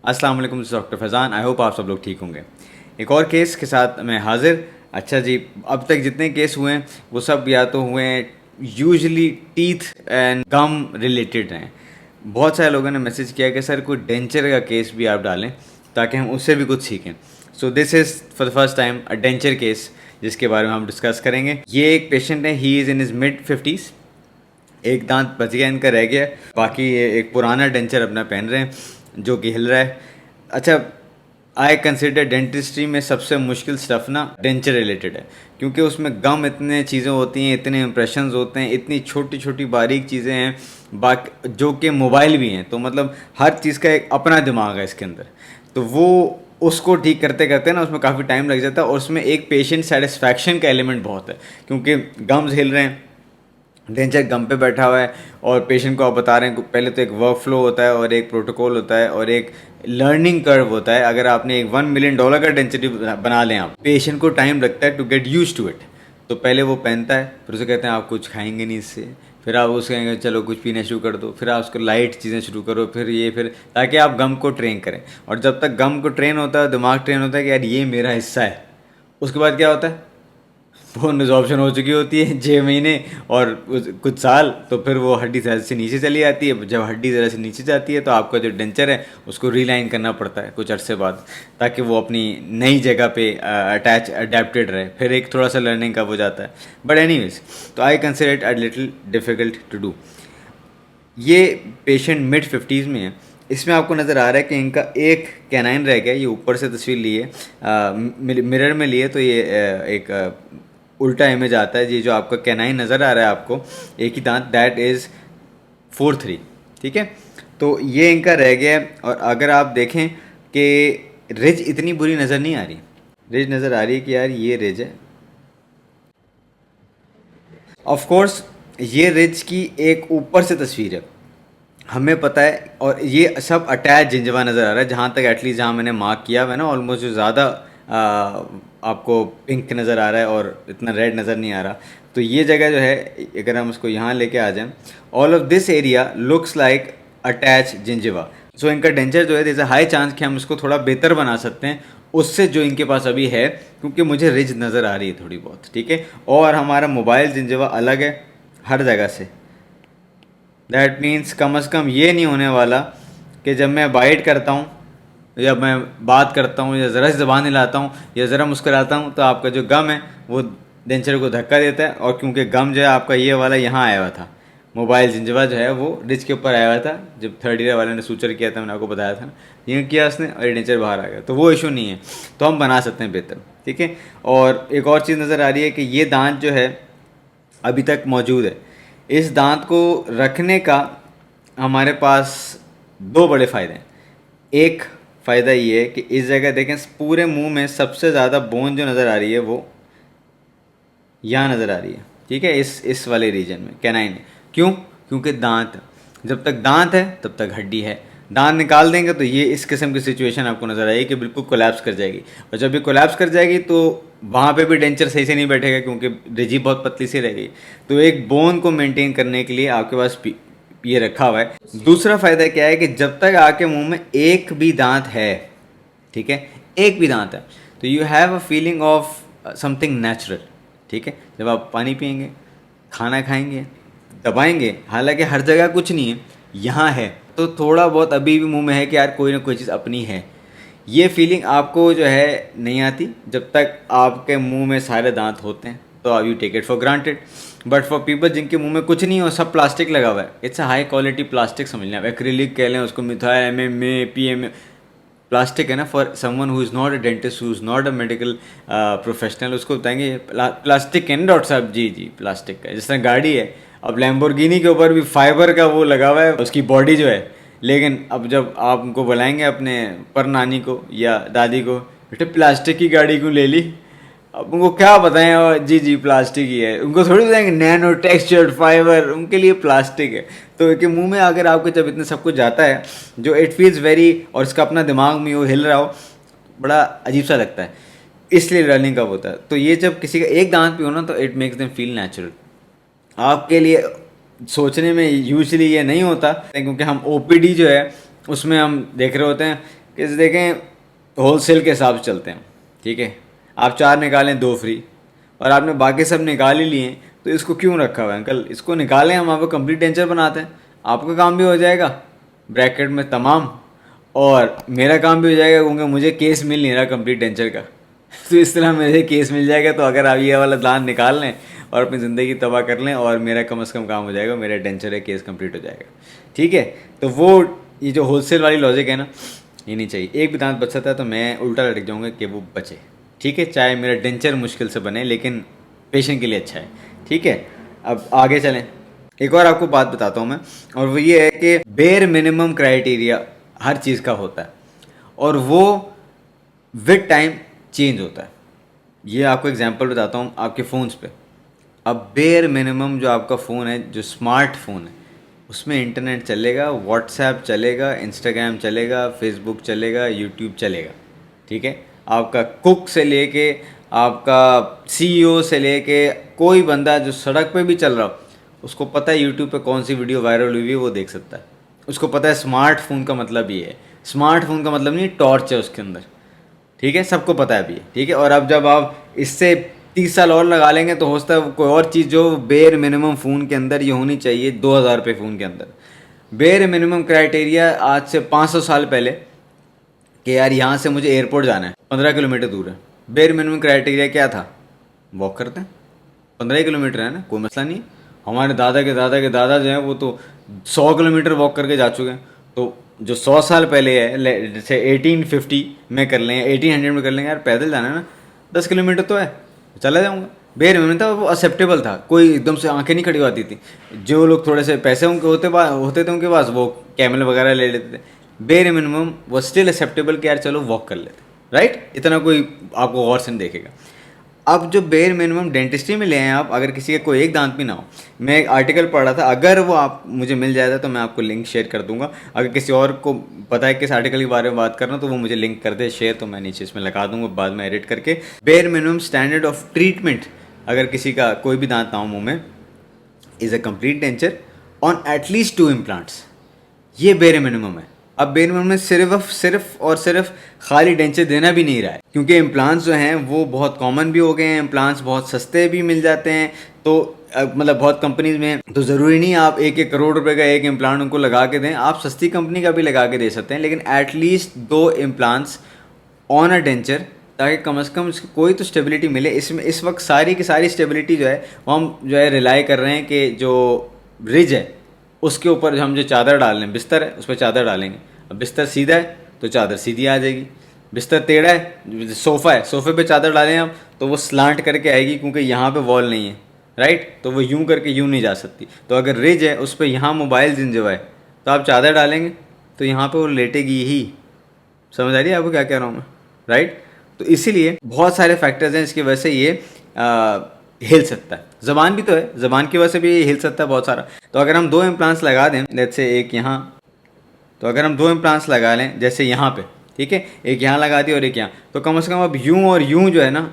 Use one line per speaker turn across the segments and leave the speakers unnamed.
अस्सलाम वालेकुम doctor Faizan. I hope आप सब लोग ठीक होंगे। एक और केस के साथ मैं हाजिर। अच्छा जी, अब तक जितने केस हुए हैं वो सब या तो हुए हैं usually teeth and gum related हैं। बहुत सारे लोगों ने मैसेज किया कि सर कोई डेंचर का केस भी आप डालें ताकि हम उससे भी कुछ सीखें। So this is for the first time a denture case जिसके बारे में हम डिस्कस करेंगे। ये एक पेशेंट है, he is in is mid 50s। एक दांत बच गया, इनका रह गया, बाकी ये एक पुराना डेंचर अपना पहन रहे हैं जो कि हिल रहा है। अच्छा, आई कंसिडर डेंटिस्ट्री में सबसे मुश्किल स्टफ़ ना डेंचर रिलेटेड है, क्योंकि उसमें गम इतने चीज़ें होती हैं, इतने इंप्रेशंस होते हैं, इतनी छोटी छोटी बारीक चीज़ें हैं, बाकी जो कि मोबाइल भी हैं। तो मतलब हर चीज़ का एक अपना दिमाग है इसके अंदर। तो वो उसको ठीक करते करते ना उसमें काफ़ी टाइम लग जाता है, और उसमें एक पेशेंट सेटिस्फैक्शन का एलिमेंट बहुत है, क्योंकि गम्स हिल रहे हैं, डेंचर गम पे बैठा हुआ है और पेशेंट को आप बता रहे हैं। पहले तो एक वर्क फ्लो होता है और एक प्रोटोकॉल होता है और एक लर्निंग कर्व होता है। अगर आपने एक $1 मिलियन का डेंसिटी बना लें, आप पेशेंट को टाइम लगता है to get used to it. तो पहले वो पहनता है, फिर उसे कहते हैं आप कुछ खाएंगे नहीं इससे, फिर आप उससे कहेंगे चलो कुछ पीना शुरू कर दो, फिर आप उसको लाइट चीज़ें शुरू करो, फिर ताकि आप गम को ट्रेन करें। और जब तक गम को ट्रेन होता है, दिमाग ट्रेन होता है कि यार ये मेरा हिस्सा है, उसके बाद क्या होता है, बोन रिजॉर्प्शन हो चुकी होती है 6 महीने और कुछ साल, तो फिर वो हड्डी ज़रा से नीचे चली जाती है। जब हड्डी ज़रा से नीचे जाती है तो आपका जो डेंचर है उसको रीलाइन करना पड़ता है कुछ अरसे बाद, ताकि वो अपनी नई जगह पे अडेप्टेड रहे। फिर एक थोड़ा सा लर्निंग का हो जाता है। बट एनीवेज, तो I consider it a little difficult to do. ये पेशेंट मिड 50s में है। इसमें आपको नज़र आ रहा है कि इनका एक कैनाइन रह गया। ये ऊपर से तस्वीर ली है, मिरर में लिए, तो ये एक उल्टा इमेज आता है। ये जो आपका कैनाइन नज़र आ रहा है आपको, एक ही दांत, दैट इज़ 4-3। ठीक है, तो ये इनका रह गया है। और अगर आप देखें कि रिज इतनी बुरी नज़र नहीं आ रही, रिज नज़र आ रही है कि यार ये रिज है। ऑफ कोर्स ये रिज की एक ऊपर से तस्वीर है, हमें पता है, और ये सब अटैच जिंजवा नज़र आ रहा है। जहाँ तक एटलीस्ट जहाँ मैंने मार्क किया हुआ है ना, ऑलमोस्ट जो ज़्यादा आपको पिंक नज़र आ रहा है और इतना रेड नज़र नहीं आ रहा। तो ये जगह जो है, अगर हम उसको यहाँ लेके आ जाएं, all of this area looks like attach gingiva. So इनका डेंचर जो है, there is a high chance कि हम इसको थोड़ा बेहतर बना सकते हैं उससे जो इनके पास अभी है, क्योंकि मुझे रिज नज़र आ रही है थोड़ी बहुत। ठीक है, और हमारा मोबाइल जिंजवा अलग है हर जगह से। दैट मीन्स कम से कम ये नहीं होने वाला कि जब मैं बाइट करता हूँ या मैं बात करता हूँ या ज़रा सी ज़बान हिलाता हूँ या ज़रा मुस्कुराता हूँ, तो आपका जो गम है वो डेंचर को धक्का देता है। और क्योंकि गम जो है आपका ये वाला यहाँ आया हुआ था, मोबाइल जिंजवा जो है वो रिज के ऊपर आया हुआ था। जब थर्ड ईयर वाले ने सूचर किया था, मैंने आपको बताया था ना, ये किया उसने और ये डेंचर बाहर आ गया, तो वो इशू नहीं है। तो हम बना सकते हैं बेहतर। ठीक है, और एक और चीज़ नज़र आ रही है कि ये दांत जो है अभी तक मौजूद है। इस दांत को रखने का हमारे पास दो बड़े फ़ायदे हैं। एक फ़ायदा ये है कि इस जगह देखें, पूरे मुंह में सबसे ज़्यादा बोन जो नज़र आ रही है वो यहाँ नज़र आ रही है। ठीक है, इस वाले रीजन में कैनाइन है। क्यों? क्योंकि दांत, जब तक दांत है तब तक हड्डी है। दांत निकाल देंगे तो ये इस किस्म की सिचुएशन आपको नज़र आएगी कि बिल्कुल कोलैप्स कर जाएगी। और जब ये कोलैप्स कर जाएगी तो वहाँ पे भी डेंचर सही से नहीं बैठेगा, क्योंकि रिजी बहुत पतली सी रहेगी। तो एक बोन को मेंटेन करने के लिए आपके पास ये रखा हुआ है। दूसरा फ़ायदा क्या है कि जब तक आपके मुंह में एक भी दांत है, ठीक है, एक भी दांत है, तो you have a feeling of something natural. ठीक है, जब आप पानी पियेंगे, खाना खाएंगे, दबाएंगे, हालांकि हर जगह कुछ नहीं है, यहाँ है, तो थोड़ा बहुत अभी भी मुंह में है कि यार कोई ना कोई चीज़ अपनी है। ये फीलिंग आपको जो है नहीं आती जब तक आपके मुंह में सारे दांत होते हैं, तो you take it for granted. But for people जिनके मुंह में कुछ नहीं हो, सब प्लास्टिक लगा हुआ है, it's a high quality plastic समझ लें, एक्रिलिक कह लें उसको, मिथाइल MMA PM प्लास्टिक है ना। For someone who is not a dentist, who is not a medical professional, उसको बताएंगे प्लास्टिक है ना डॉक्टर साहब, जी जी प्लास्टिक का। जिस तरह गाड़ी है, अब लैम्बोर्गिनी के ऊपर भी फाइबर का वो लगा हुआ है उसकी बॉडी जो है, लेकिन अब जब आप उनको बुलाएंगे अपने पर नानी को या दादी को, बेटे प्लास्टिक की गाड़ी क्यों ले ली, अब उनको क्या बताएं, और जी जी प्लास्टिक ही है, उनको थोड़ी बताएंगे नैनो टेक्सचर्ड फाइबर, उनके लिए प्लास्टिक है। तो कि मुंह में अगर आपको जब इतना सब कुछ जाता है जो इट फील्स वेरी, और इसका अपना दिमाग में वो हिल रहा हो, बड़ा अजीब सा लगता है, इसलिए लर्निंग कब होता है। तो ये जब किसी का एक दांत भी हो ना, तो it makes them feel natural. आपके लिए सोचने में यूजली ये नहीं होता, क्योंकि हम OPD जो है उसमें हम देख रहे होते हैं कि देखें होलसेल के हिसाब से चलते हैं, ठीक है। आप 4 निकालें 2 फ्री, और आपने बाकी सब निकाल ही लिए, तो इसको क्यों रखा हुआ है अंकल, इसको निकालें, हम आपको कंप्लीट डेंचर बनाते हैं, आपका काम भी हो जाएगा ब्रैकेट में तमाम, और मेरा काम भी हो जाएगा, क्योंकि मुझे केस मिल नहीं रहा कंप्लीट डेंचर का तो इस तरह मुझे केस मिल जाएगा। तो अगर आप ये वाला प्लान निकाल लें और अपनी ज़िंदगी तबाह कर लें, और मेरा कम से कम काम हो जाएगा, मेरा डेंचर है केस कंप्लीट हो जाएगा, ठीक है। तो वो ये जो होलसेल वाली लॉजिक है ना, ये नहीं चाहिए। एक भी दांत बच सकता है तो मैं उल्टा लटक जाऊँगा कि वो बचे, ठीक है, चाहे मेरा डेंचर मुश्किल से बने, लेकिन पेशेंट के लिए अच्छा है, ठीक है। अब आगे चलें, एक और आपको बात बताता हूँ मैं, और वो ये है कि बेयर मिनिमम क्राइटेरिया हर चीज़ का होता है, और वो विद टाइम चेंज होता है। ये आपको एग्जांपल बताता हूँ आपके फ़ोन्स पे। अब बेयर मिनिमम जो आपका फ़ोन है, जो स्मार्टफोन है, उसमें इंटरनेट चलेगा, व्हाट्सएप चलेगा, इंस्टाग्राम चलेगा, फेसबुक चलेगा, यूट्यूब चलेगा, ठीक है। आपका कुक से लेके आपका सीईओ से लेके कोई बंदा जो सड़क पे भी चल रहा हो, उसको पता है यूट्यूब पे कौन सी वीडियो वायरल हुई है, वो देख सकता है। उसको पता है स्मार्टफोन का मतलब ये है। स्मार्टफोन का मतलब नहीं टॉर्च है उसके अंदर, ठीक है, सबको पता है अभी, ठीक है। और अब जब आप इससे 30 साल और लगा लेंगे तो हो सकता है कोई और चीज़ जो बेयर मिनिमम फ़ोन के अंदर ये होनी चाहिए 2000 रुपये फ़ोन के अंदर। बेयर मिनिमम क्राइटेरिया आज से 500 साल पहले कि यार यहाँ से मुझे एयरपोर्ट जाना है, 15 किलोमीटर दूर है। बेयर मिनिमम क्राइटेरिया क्या था, वॉक करते हैं, 15 किलोमीटर है ना, कोई मसला नहीं है। हमारे दादा के दादा के दादा जो हैं वो तो 100 किलोमीटर वॉक करके जा चुके हैं। तो जो 100 साल पहले है, जैसे 1850 में कर लें, 1800 में कर लेंगे, यार पैदल जाना है ना, 10 किलोमीटर तो है, चला जाऊँगा। बेयर मिनिमम था, वो एक्सेप्टेबल था, कोई एकदम से आंखें नहीं खड़ी होती थी। जो लोग थोड़े से पैसे उनके होते थे उनके पास, वो कैमल वगैरह ले लेते थे। बेयर मिनिमम वो स्टिल एक्सेप्टेबल कि यार चलो वॉक कर लेते, राइट, इतना कोई आपको गौर से नहीं देखेगा। अब जो बेयर मिनिमम डेंटिस्ट्री में ले आए आप, अगर किसी का कोई एक दांत भी ना हो, मैं एक आर्टिकल पढ़ रहा था, अगर वो आप मुझे मिल जाएगा तो मैं आपको लिंक शेयर कर दूंगा। अगर किसी और को पता है किस आर्टिकल के बारे में बात करना, तो वो मुझे लिंक कर दे शेयर, तो मैं नीचे इसमें लगा दूंगा बाद में एडिट करके। Bear minimum standard of treatment, अगर किसी का कोई भी दांत ना हो मुँह में, is a complete denture on at least 2 implants. ये बेयर मिनिमम है। अब बेयर मिनिमम में सिर्फ और सिर्फ खाली डेंचर देना भी नहीं रहा है, क्योंकि इम्प्लांट्स जो हैं वो बहुत कॉमन भी हो गए हैं, इम्प्लांट्स बहुत सस्ते भी मिल जाते हैं। तो मतलब बहुत कंपनीज में, तो ज़रूरी नहीं आप 1-1 करोड़ रुपए का एक इम्प्लांट उनको लगा के दें, आप सस्ती कंपनी का भी लगा के दे सकते हैं, लेकिन at least 2 implants on a denture, ताकि कम से कम कोई तो स्टेबिलिटी मिले। इसमें इस वक्त सारी की सारी स्टेबिलिटी जो है वो हम जो है रिलाई कर रहे हैं कि जो रिज है उसके ऊपर हम जो चादर डाल रहे हैं, बिस्तर है उस पर चादर डालेंगे। अब बिस्तर सीधा है तो चादर सीधी आ जाएगी, बिस्तर टेढ़ा है, सोफ़ा है, सोफ़े पे चादर डालें आप तो वो स्लांट करके आएगी, क्योंकि यहाँ पे वॉल नहीं है, राइट, तो वो यूं करके यूं नहीं जा सकती। तो अगर रिज है उस पर यहाँ मोबाइल जिंजवा है, तो आप चादर डालेंगे तो यहाँ पे वो लेटेगी ही। समझ आ रही है आपको क्या कह रहा हूँ मैं, राइट। तो इसीलिए बहुत सारे फैक्टर्स हैं इसकी वजह से ये हिल सकता है। ज़बान भी तो है, ज़बान की वजह से भी ये हिल सकता है बहुत सारा। तो अगर हम 2 इम्प्लांट्स लगा दें, लेट्स से एक यहाँ, तो अगर हम 2 इम्प्लांट्स लगा लें जैसे यहाँ पे, ठीक है, एक यहाँ लगा दी और एक यहाँ, तो कम से कम अब यूँ और यूँ जो है ना,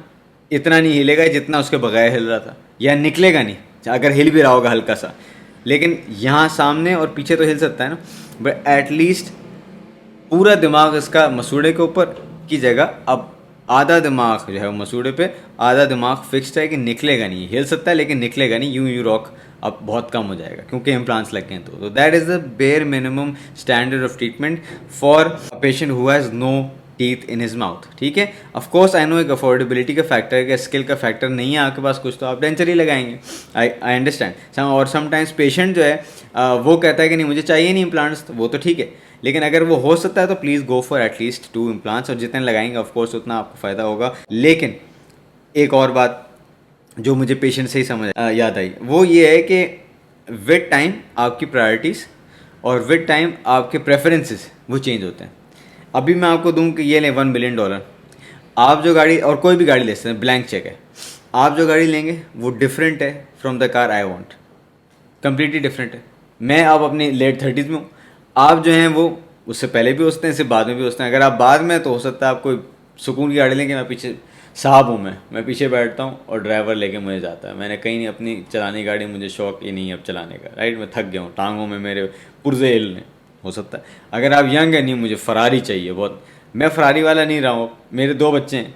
इतना नहीं हिलेगा जितना उसके बगैर हिल रहा था, या निकलेगा नहीं अगर हिल भी रहा होगा हल्का सा। लेकिन यहाँ सामने और पीछे तो हिल सकता है ना, बट एटलीस्ट पूरा दिमाग इसका मसूड़े के ऊपर की जगह अब आधा दिमाग जो है वो मसूड़े पे, आधा दिमाग फिक्स्ड है कि निकलेगा नहीं, हिल सकता है लेकिन निकलेगा नहीं, यूं रॉक अब बहुत कम हो जाएगा क्योंकि इम्प्लांट्स लग गए हैं। तो that is the bare minimum standard of treatment for a patient who has no teeth in his mouth, ठीक है। ऑफ कोर्स आई नो एक अफोर्डेबिलिटी का फैक्टर है, स्किल का फैक्टर नहीं है आपके पास कुछ, तो आप डेंचर ही लगाएंगे, आई अंडरस्टैंड। और समटाइम्स पेशेंट जो है वो कहता है कि नहीं मुझे चाहिए नहीं इम्प्लांट्स, तो वो तो ठीक है, लेकिन अगर वो हो सकता है तो please go for at least 2 implants, और जितने लगाएंगे ऑफ कोर्स उतना आपको फ़ायदा होगा। लेकिन एक और बात जो मुझे पेशेंट से ही समझ याद आई, वो ये है कि विद टाइम आपकी प्रायोरिटीज़ और विद टाइम आपके प्रेफरेंसेस वो चेंज होते हैं। अभी मैं आपको दूं कि ये लें $1 बिलियन, आप जो गाड़ी, और कोई भी गाड़ी ले सकते हैं, ब्लैंक चेक है, आप जो गाड़ी लेंगे वो डिफरेंट है from the car I want, completely different है। मैं अब अपनी लेट 30s में हूँ, आप जो हैं वो उससे पहले भी होते हैं, इससे बाद में भी होते हैं। अगर आप बाद में, तो हो सकता है आप कोई सुकून की गाड़ी लेंगे, मैं पीछे साहब हूँ, मैं पीछे बैठता हूँ और ड्राइवर लेके मुझे जाता है। मैंने कहीं नहीं अपनी चलाने गाड़ी, मुझे शौक ही नहीं है अब चलाने का, राइट, मैं थक गया हूँ, टांगों में मेरे पुर्जे हिल रहे, हो सकता है। अगर आप यंग है, नहीं मुझे फरारी चाहिए बहुत, मैं फरारी वाला नहीं रहा हूँ, मेरे 2 बच्चे हैं,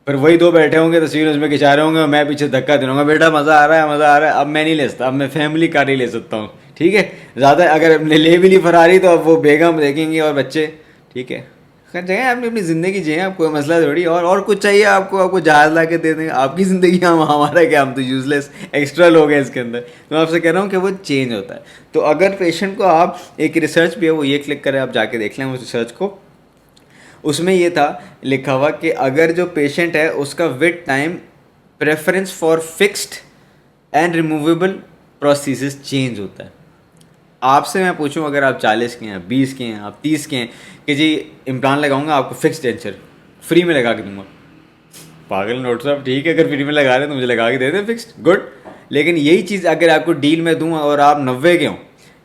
फिर वही 2 बैठे होंगे तस्वीर उसमें खिंचा रहे होंगे और मैं पीछे धक्का दे दूँगा, बेटा मज़ा आ रहा है, मज़ा आ रहा है। अब मैं नहीं ले सकता, अब मैं फैमिली कार ही ले सकता हूँ, ठीक है। ज़्यादा अगर ले भी ली फरारी तो अब वो बेगम देखेंगे और बच्चे, ठीक है। खैर जगह आपने अपनी ज़िंदगी जिए, आप कोई मसला थोड़ी, और कुछ चाहिए आपको, आपको जहाज़ ला के दे देंगे, आपकी ज़िंदगी, हम हमारा क्या, हम तो यूजलेस एक्स्ट्रा लोग हैं इसके अंदर। तो मैं आपसे कह रहा हूँ कि वो चेंज होता है। तो अगर पेशेंट को आप, एक रिसर्च भी है वो ये क्लिक करें, आप जाके देख लें उस रिसर्च को, उसमें ये था लिखा हुआ कि अगर जो पेशेंट है उसका with time preference for fixed and removable prosthesis change होता है। आपसे मैं पूछूं, अगर आप 40 के हैं, 20 के हैं, आप 30 के हैं कि जी इम्प्लांट लगाऊंगा, आपको फिक्स डेंचर फ्री में लगा के दूंगा, पागल नोट साहब, ठीक है अगर फ्री में लगा रहे हैं तो मुझे लगा के दे दें फिक्स्ड, गुड। लेकिन यही चीज़ अगर आपको डील में दूँ और आप 90 के हों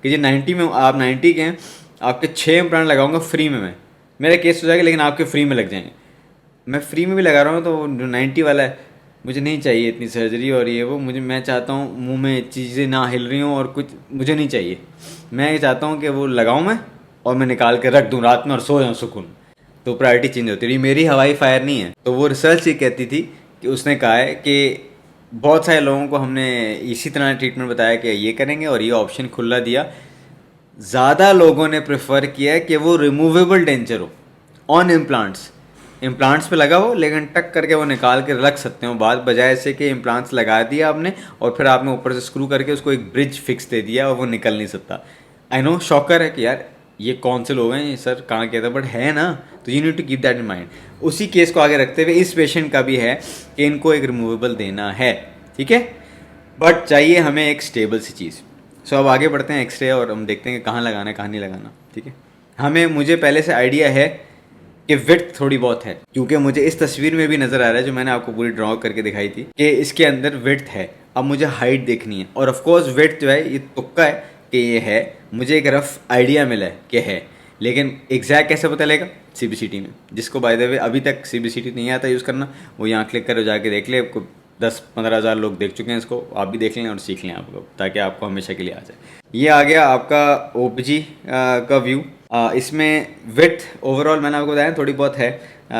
कि जी 90 में, आप 90 के हैं, आपके 6 इम्प्लांट लगाऊंगा फ्री में, मैं, मेरा केस हो जाएगा, लेकिन आपके फ्री में लग जाएंगे। मैं फ्री में भी लगा रहा हूँ तो जो 90 वाला है, मुझे नहीं चाहिए इतनी सर्जरी और ये वो, मुझे, मैं चाहता हूँ मुंह में चीज़ें ना हिल रही हों और कुछ मुझे नहीं चाहिए, मैं ये चाहता हूँ कि वो लगाऊँ मैं और मैं निकाल के रख दूँ रात में और सो जाऊँ सुकून। तो प्रायोरिटी चेंज होती रही, मेरी हवाई फायर नहीं है। तो वो रिसर्च ये कहती थी कि उसने कहा है कि बहुत सारे लोगों को हमने इसी तरह ट्रीटमेंट बताया कि ये करेंगे और ये ऑप्शन खुला दिया, ज़्यादा लोगों ने प्रेफर किया है कि वो रिमूवेबल डेंचर हो ऑन इम्प्लांट्स, इम्प्लांट्स पे लगा हो लेकिन टक करके वो निकाल के रख सकते हो बाद, बजाय से कि इम्प्लांट्स लगा दिया आपने और फिर आपने ऊपर से स्क्रू करके उसको एक ब्रिज फिक्स दे दिया और वो निकल नहीं सकता। आई नो शॉकर है कि यार ये कौन से लोग हैं, ये सर कहाँ कहते हैं, बट है ना, तो you need to keep that in mind. उसी केस को आगे रखते हुए इस पेशेंट का भी है कि इनको एक रिमूवेबल देना है, ठीक है, बट चाहिए हमें एक स्टेबल सी चीज़। सो अब आगे बढ़ते हैं एक्सरे और हम देखते हैं कि कहाँ लगाना है कहाँ नहीं लगाना, ठीक है। हमें, मुझे पहले से आइडिया है कि विड्थ थोड़ी बहुत है, क्योंकि मुझे इस तस्वीर में भी नज़र आ रहा है जो मैंने आपको पूरी ड्रॉ करके दिखाई थी कि इसके अंदर विड्थ है। अब मुझे हाइट देखनी है और ऑफ कोर्स विड्थ जो है ये तुक्का है कि ये है, मुझे एक रफ आइडिया मिला है कि है, लेकिन एग्जैक्ट कैसे पता लगेगा, CBCT में। जिसको बाय द वे अभी तक CBCT नहीं आता यूज़ करना, वो यहाँ क्लिक करो, जाके देख ले, आपको 10-15 हज़ार लोग देख चुके हैं इसको, आप भी देख लें और सीख लें आपको, ताकि आपको हमेशा के लिए आ जाए। ये आ गया आपका OPG का व्यू। इसमें विड्थ ओवरऑल मैंने आपको बताया थोड़ी बहुत है,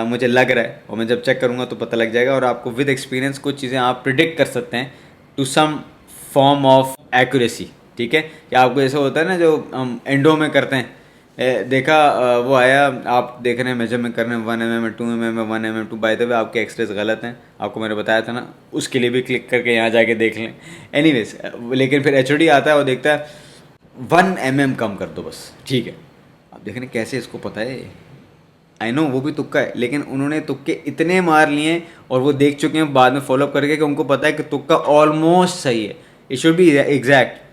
मुझे लग रहा है, और मैं जब चेक करूँगा तो पता लग जाएगा, और आपको विद एक्सपीरियंस कुछ चीज़ें आप प्रिडिक्ट कर सकते हैं to some form of accuracy, ठीक है। कि आपको ऐसा होता है ना जो हम एंडो में करते हैं, देखा वो आया, आप देख रहे हैं मेजरमेंट कर रहे हैं 1 mm 2 mm 1 mm 2, by the way आपके एक्सरेज गलत हैं, आपको मैंने बताया था ना, उसके लिए भी क्लिक करके यहाँ जाके देख लें। एनीवेज, लेकिन फिर HOD आता है और देखता है 1 mm कम कर दो बस, ठीक है। आप देख रहे हैं कैसे इसको पता है, आई नो वो भी तुक्का है, लेकिन उन्होंने तुक्के इतने मार लिए हैं और वो देख चुके हैं बाद में फॉलोअप करके कि उनको पता है कि तुक्का ऑलमोस्ट सही है, it should be exact,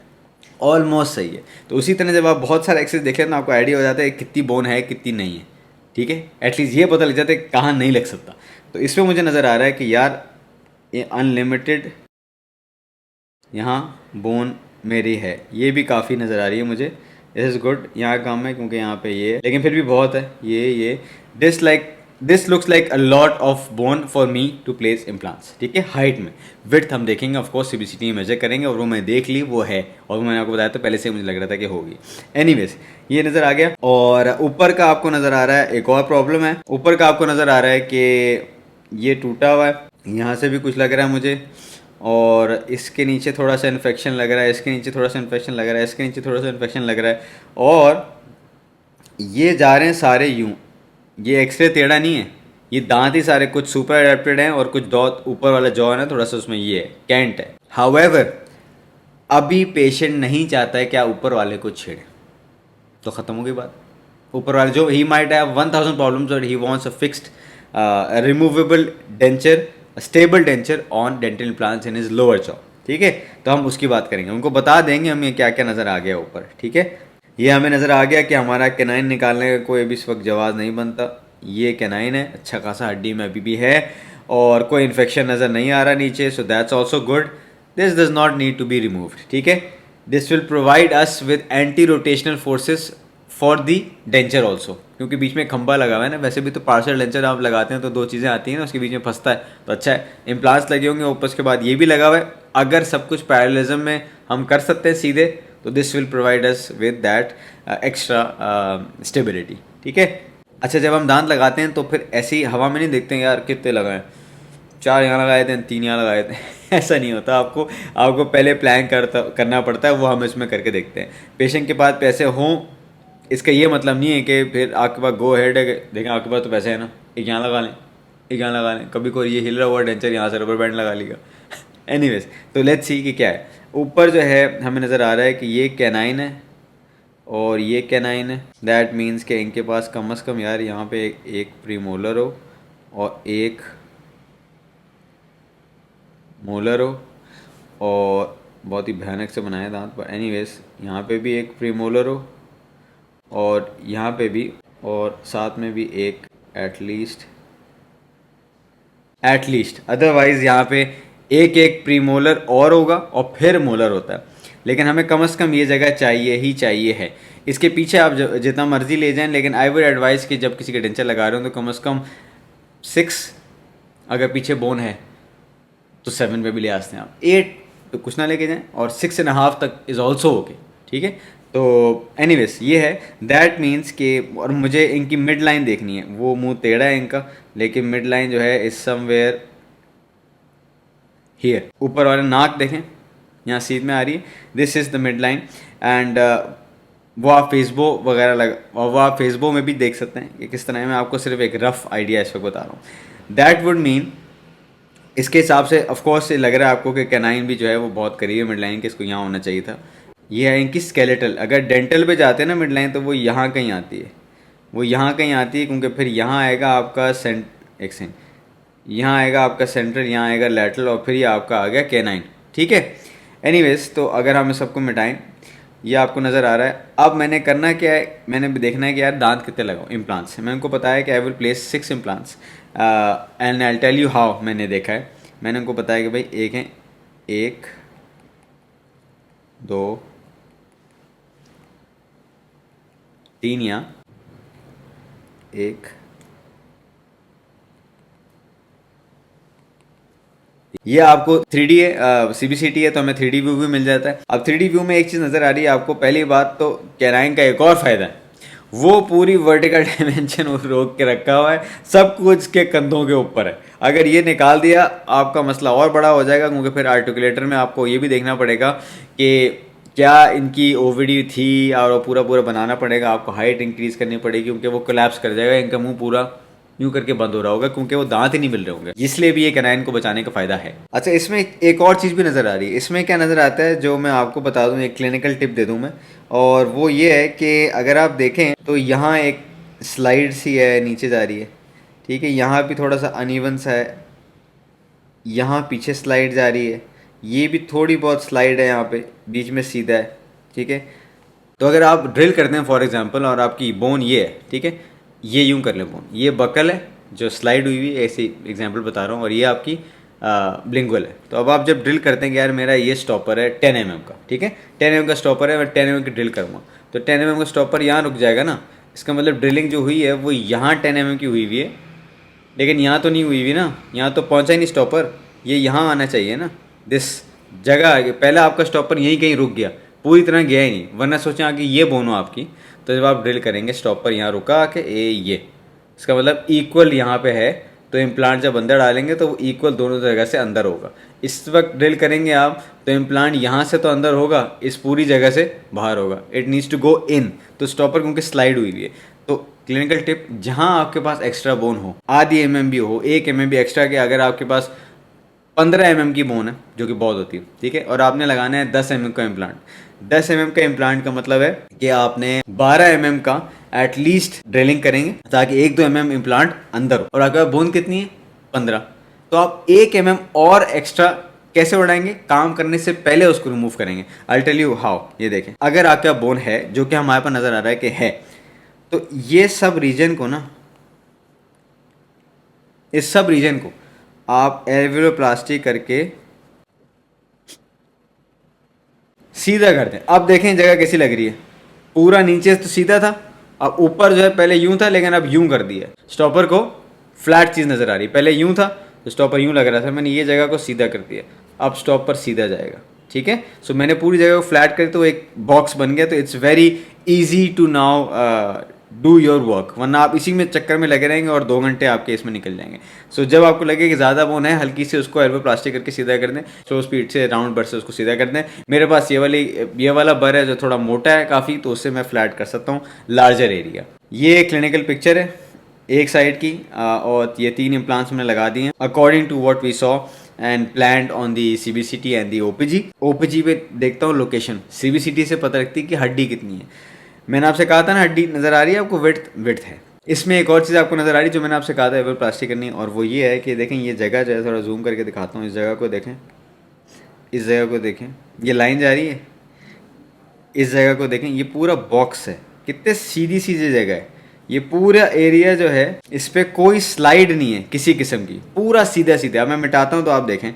almost सही है। तो उसी तरह जब आप बहुत सारे एक्सेस देख लेते हैं आपको आइडिया हो जाता है कितनी बोन है कितनी नहीं है, ठीक है। एटलीस्ट ये पता लग जाता है कहाँ नहीं लग सकता। तो इसमें मुझे नज़र आ रहा है कि यार ये अनलिमिटेड यहाँ बोन मेरी है, ये भी काफ़ी नज़र आ रही है मुझे, दिस इज़ गुड। यहाँ काम है क्योंकि यहाँ पे ये है, लेकिन फिर भी बहुत है ये this looks like a lot of bone for me to place implants, ठीक है। हाइट में विड्थ हम देखेंगे ऑफ कोर्स, CBCT में मेजर करेंगे और वो मैं देख ली वो है, और वो मैंने आपको बताया तो पहले से मुझे लग रहा था कि होगी। एनीवेज ये नज़र आ गया, और ऊपर का आपको नज़र आ रहा है एक और प्रॉब्लम है, ऊपर का आपको नज़र आ रहा है कि ये टूटा हुआ है, यहाँ से भी कुछ लग रहा है मुझे, और इसके नीचे थोड़ा सा इन्फेक्शन लग रहा है, इसके नीचे थोड़ा सा इन्फेक्शन लग रहा है, इसके नीचे थोड़ा सा इन्फेक्शन लग रहा है, और ये जा रहे हैं सारे यूँ, ये एक्सरे टेढ़ा नहीं है, ये दांत ही सारे कुछ सुपर एडेप्टेड हैं और कुछ दांत ऊपर वाला जॉ है ना थोड़ा सा उसमें ये है कैंट है। हाउएवर अभी पेशेंट नहीं चाहता है कि आप ऊपर वाले को छेड़े, तो ख़त्म हो गई बात। ऊपर वाले जो ही माइट हैव 1000 प्रॉब्लम्स और he wants a fixed removable denture, stable denture on dental implants in his lower jaw, ठीक है। तो हम उसकी बात करेंगे, उनको बता देंगे हमें क्या क्या नज़र आ गया ऊपर, ठीक है। ये हमें नज़र आ गया कि हमारा कैनाइन निकालने का कोई भी इस वक्त जवाब नहीं बनता, ये कैनाइन है, अच्छा खासा हड्डी में अभी भी है, और कोई इन्फेक्शन नज़र नहीं आ रहा नीचे, so that's also good, this does not need to be removed, ठीक है। This will provide us with anti rotational forces for the denture also, क्योंकि बीच में खंबा लगा हुआ है ना, वैसे भी तो पार्शियल डेंचर आप लगाते हैं तो 2 चीज़ें आती हैं ना, उसके बीच में फंसता है, तो अच्छा है इम्प्लांट्स लगे होंगे ऊपर, उसके बाद ये भी लगा हुआ है, अगर सब कुछ पैरेललिज्म में हम कर सकते हैं सीधे तो this will provide us with that extra stability, ठीक है। अच्छा, जब हम दांत लगाते हैं तो फिर ऐसी हवा में नहीं देखते हैं यार कितने लगाएं, 4 यहाँ लगाए थे, 3 यहाँ लगाए थे ऐसा नहीं होता। आपको पहले प्लान करना पड़ता है, वो हम इसमें करके देखते हैं। पेशेंट के पास पैसे हों इसका ये मतलब नहीं है कि फिर आपके पास गो हेड है, देखें आपके पास तो पैसे है ना, एक यहाँ लगा लें, एक यहाँ लगा लें, कभी कोई ये हिल रहा हुआ डेंचर यहाँ से रबर बैंड लगा लेगा एनीवेज, तो लेट्स सी कि क्या है। ऊपर जो है हमें नज़र आ रहा है कि ये कैनाइन है और ये कैनाइन है। दैट मीन्स कि इनके पास कम से कम यार यहाँ पे एक प्रीमोलर हो और एक मोलर हो, और बहुत ही भयानक से बनाए दांत, पर एनीवेज यहाँ पे भी एक प्रीमोलर हो और यहाँ पे भी, और साथ में भी एक एटलीस्ट, अदरवाइज़ यहाँ पे एक प्रीमोलर और होगा और फिर मोलर होता है। लेकिन हमें कम से कम ये जगह चाहिए ही चाहिए है। इसके पीछे आप जितना मर्जी ले जाएं, लेकिन आई वुड एडवाइस कि जब किसी के डेंचर लगा रहे हो तो कम से कम 6, अगर पीछे बोन है तो 7 पे भी ले आते हैं आप, 8 तो कुछ ना लेके जाएं, और 6.5 तक इज़ ऑल्सो ओके, ठीक है। तो एनीवेज ये है, दैट मीन्स कि, और मुझे इनकी मिड लाइन देखनी है, वो मुंह टेढ़ा है इनका, लेकिन मिड लाइन जो है इज समवेयर हियर। ऊपर वाले नाक देखें, यहाँ सीध में आ रही है, this is the mid line. And वो आप फेसबो वगैरह और वो आप फेसबो में भी देख सकते हैं कि किस तरह है। मैं आपको सिर्फ एक रफ आइडिया इस वक्त बता रहा हूँ। दैट वुड मीन, इसके हिसाब से ऑफकोर्स लग रहा है आपको कि कैनाइन भी जो है वो बहुत करीब है मिड लाइन के, इसको यहाँ होना चाहिए था। ये है इनकी स्केलेटल। अगर डेंटल पे जाते हैं ना मिड लाइन, तो वो यहाँ कहीं आती है, क्योंकि फिर यहाँ आएगा आपका यहाँ आएगा आपका सेंट्रल, यहाँ आएगा लैटरल, और फिर ये आपका आ गया कैनाइन, ठीक है। एनीवेज, तो अगर हम सबको मिटाएं, ये आपको नज़र आ रहा है। अब मैंने करना क्या है, मैंने भी देखना है कि यार दांत कितने लगाऊं इम्प्लांट्स। मैंने उनको बताया कि I will place 6 implants and I tell you how. मैंने देखा है, मैंने उनको बताया कि भाई एक है, 1 2 3 यहाँ, 1 ये आपको 3D है, CBCT है, तो हमें 3D व्यू भी मिल जाता है। अब 3D व्यू में एक चीज़ नज़र आ रही है आपको। पहली बात तो कैनाइन का एक और फ़ायदा है, वो पूरी वर्टिकल डायमेंशन रोक के रखा हुआ है, सब कुछ के कंधों के ऊपर है। अगर ये निकाल दिया आपका मसला और बड़ा हो जाएगा, क्योंकि फिर आर्टिकुलेटर में आपको ये भी देखना पड़ेगा कि क्या इनकी ओवीडी थी, और वो पूरा बनाना पड़ेगा। आपको हाइट इंक्रीज़ करनी पड़ेगी, क्योंकि वो कोलैप्स कर जाएगा, इनका मुंह पूरा यूँ करके बंद हो रहा होगा, क्योंकि वो दांत ही नहीं मिल रहे होंगे। इसलिए भी ये कैनाइन को बचाने का फ़ायदा है। अच्छा, इसमें एक और चीज़ भी नज़र आ रही है। इसमें क्या नज़र आता है, जो मैं आपको बता दूं, एक क्लिनिकल टिप दे दूं मैं, और वो ये है कि अगर आप देखें तो यहाँ एक स्लाइड सी है, नीचे जा रही है, ठीक है। यहाँ भी थोड़ा सा अनइवन सा है, यहाँ पीछे स्लाइड जा रही है, ये भी थोड़ी बहुत स्लाइड है, यहाँ पे बीच में सीधा है, ठीक है। तो अगर आप ड्रिल करते हैं फॉर एग्जांपल, और आपकी बोन ये है, ठीक है, ये यूं कर लें, बोन ये बकल है जो स्लाइड हुई हुई, ऐसी एग्जांपल बता रहा हूँ, और ये आपकी ब्लिंगुअल है। तो अब आप जब ड्रिल करते हैं कि यार मेरा ये स्टॉपर है 10 mm का, ठीक है, 10 mm का स्टॉपर है, मैं 10 mm की ड्रिल करूँगा, तो 10 mm का स्टॉपर यहाँ रुक जाएगा ना। इसका मतलब ड्रिलिंग जो हुई है वो यहाँ 10 mm की हुई हुई है, लेकिन यहाँ तो नहीं हुई हुई ना, यहाँ तो पहुँचा ही नहीं स्टॉपर, ये यहाँ आना चाहिए ना। दिस जगह पहला आपका स्टॉपर यहीं कहीं रुक गया, पूरी तरह गया ही नहीं, वरना सोचें कि ये बोन हो आपकी, तो जब आप ड्रिल करेंगे स्टॉपर यहाँ रुका के ये, इसका मतलब इक्वल यहाँ पे है, तो इम्प्लांट जब अंदर डालेंगे तो वो इक्वल दोनों जगह से अंदर होगा। इस वक्त ड्रिल करेंगे आप तो इम्प्लांट यहाँ से तो अंदर होगा, इस पूरी जगह से बाहर होगा, इट नीड्स टू गो इन। तो स्टॉपर क्योंकि स्लाइड हुई है, तो क्लिनिकल टिप, जहाँ आपके पास एक्स्ट्रा बोन हो, आधी mm भी हो, 1 mm भी एक्स्ट्रा के, अगर आपके पास 15 mm की बोन है जो कि बहुत होती है, ठीक है, और आपने लगाना है 10 mm का इम्प्लांट। 10 mm का इम्प्लांट का मतलब है कि आपने 12 mm का एटलीस्ट ड्रिलिंग करेंगे, ताकि 1-2 mm इम्प्लांट अंदर हो, और आपके पास बोन कितनी है 15, तो आप 1 mm और एक्स्ट्रा कैसे बढ़ाएंगे, काम करने से पहले उसको रिमूव करेंगे। I tell you how. ये देखें, अगर आपका बोन है, जो कि हमारे पास नजर आ रहा है कि है, तो ये सब रीजन को ना, इस सब रीजन को आप एल्वेलोप्लास्टी करके सीधा कर दें। अब देखें जगह कैसी लग रही है, पूरा नीचे तो सीधा था, अब ऊपर जो है पहले यूं था, लेकिन अब यूं कर दिया। स्टॉपर को फ्लैट चीज़ नज़र आ रही है, पहले यूं था तो स्टॉपर यूं लग रहा था, मैंने ये जगह को सीधा कर दिया, अब स्टॉपर सीधा जाएगा, ठीक है। सो मैंने पूरी जगह को फ्लैट कर तो एक बॉक्स बन गया, तो it's very easy to now do your work, वरना आप इसी में चक्कर में लगे रहेंगे और 2 घंटे आपके इसमें निकल जाएंगे। सो जब आपको लगे कि ज़्यादा बोन है, हल्की से उसको एल्बो प्लास्टिक करके सीधा कर दें, स्लो स्पीड से राउंड बर से उसको सीधा कर दें। मेरे पास ये वाला बर है जो थोड़ा मोटा है काफ़ी, तो उससे मैं फ्लैट कर सकता हूँ लार्जर एरिया। ये क्लिनिकल पिक्चर है एक साइड की, और ये 3 इम्प्लांट्स मैंने लगा दिए हैं according to what we saw and planned on the CBCT and the OPG पे देखता हूँ लोकेशन। CBCT से पता लगती है कि हड्डी कितनी है। मैंने आपसे कहा था ना हड्डी नज़र आ रही है आपको, विड्थ है। इसमें एक और चीज़ आपको नज़र आ रही है जो मैंने आपसे कहा था एवर प्लास्टिक करनी, और वो ये है कि देखें ये जगह जो है, थोड़ा जूम करके दिखाता हूँ, इस जगह को देखें, इस जगह को देखें, ये लाइन जा रही है, इस जगह को देखें, ये पूरा बॉक्स है, कितने सीधी सीधी जगह है। ये पूरा एरिया जो है इस पर कोई स्लाइड नहीं है किसी किस्म की, पूरा सीधा सीधा। अब मैं मिटाता हूँ तो आप देखें,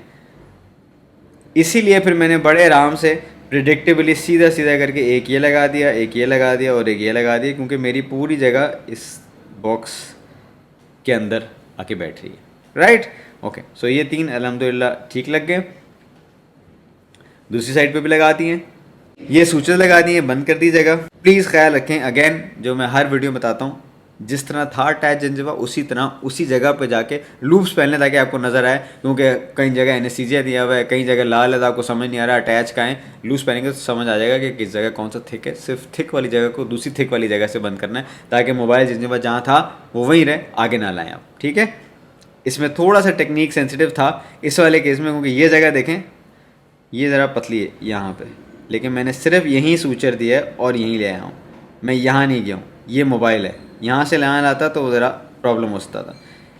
इसीलिए फिर मैंने बड़े आराम से प्रिडिक्टेबली सीधा सीधा करके एक ये लगा दिया, एक ये लगा दिया और एक ये लगा दिया, क्योंकि मेरी पूरी जगह इस बॉक्स के अंदर आके बैठ रही है। Right, okay. सो ये 3 अल्हम्दुलिल्लाह ठीक लग गए। दूसरी साइड पे भी लगाती हैं, ये सूचर लगा दी है, बंद कर दी जगह। प्लीज़ ख्याल रखें, अगेन जो मैं हर वीडियो में बताता हूँ, जिस तरह था अटैच जिंजवा उसी तरह उसी जगह पे जाके लूप्स पहनने ताकि आपको नज़र आए, क्योंकि कई जगह एनेस्थीसिया दिया हुआ है, कई जगह लाल है, आपको समझ नहीं आ रहा अटैच का है। लूप्स पहनेंगे तो समझ आ जाएगा कि किस जगह कौन सा थिक है। सिर्फ थिक वाली जगह को दूसरी थिक वाली जगह से बंद करना है ताकि मोबाइल जिंजवा जहाँ था वो वहीं रहे, आगे ना लाएँ आप, ठीक है। इसमें थोड़ा सा टेक्निक सेंसिटिव था इस वाले केस में, क्योंकि ये जगह देखें ये ज़रा पतली है यहाँ पे, लेकिन मैंने सिर्फ यहीं सूचर दिया है और यहीं ले आया हूँ, मैं यहाँ नहीं गया हूँ। ये मोबाइल है, यहाँ से लाना लाता तो ज़रा प्रॉब्लम हो सकता था।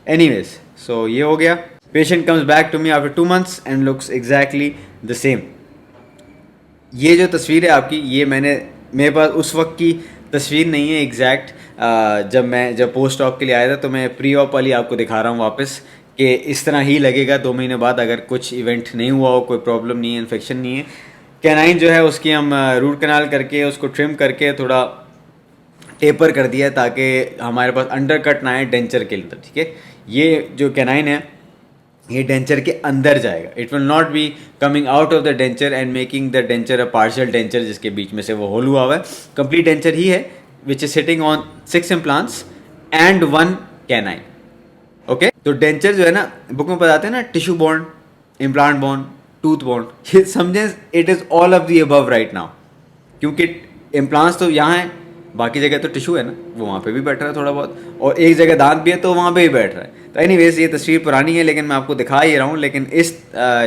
एनीवेज, सो ये हो गया। Patient comes back to me after 2 months and looks exactly the same. ये जो तस्वीर है आपकी, ये मेरे पास उस वक्त की तस्वीर नहीं है एग्जैक्ट, जब पोस्ट ऑप के लिए आया था, तो मैं प्री ऑप वाली आपको दिखा रहा हूँ वापस कि इस तरह ही लगेगा 2 महीने बाद, अगर कुछ इवेंट नहीं हुआ हो, कोई प्रॉब्लम नहीं है, इन्फेक्शन नहीं है। कैनाइन जो है उसकी हम रूट कनाल करके उसको ट्रिम करके थोड़ा टेपर कर दिया ताकि हमारे पास अंडर कट ना आए डेंचर के अंदर, ठीक है। ये जो कैनाइन है ये डेंचर के अंदर जाएगा, it will not be coming out of the denture and making the denture a partial denture जिसके बीच में से वो होल हुआ है। कंप्लीट डेंचर ही है which is sitting on 6 implants and 1 canine, okay. तो डेंचर जो है ना, बुक में बताते हैं ना, tissue bond, implant bond, tooth bond, ये समझें it is all of the above right now, क्योंकि इम्प्लांट्स तो यहाँ है, बाकी जगह तो टिश्यू है ना, वो वहाँ पे भी बैठ रहा है थोड़ा बहुत, और एक जगह दांत भी है तो वहाँ पे भी बैठ रहा है। तो एनीवेज ये तस्वीर पुरानी है लेकिन मैं आपको दिखा ही रहा हूँ। लेकिन इस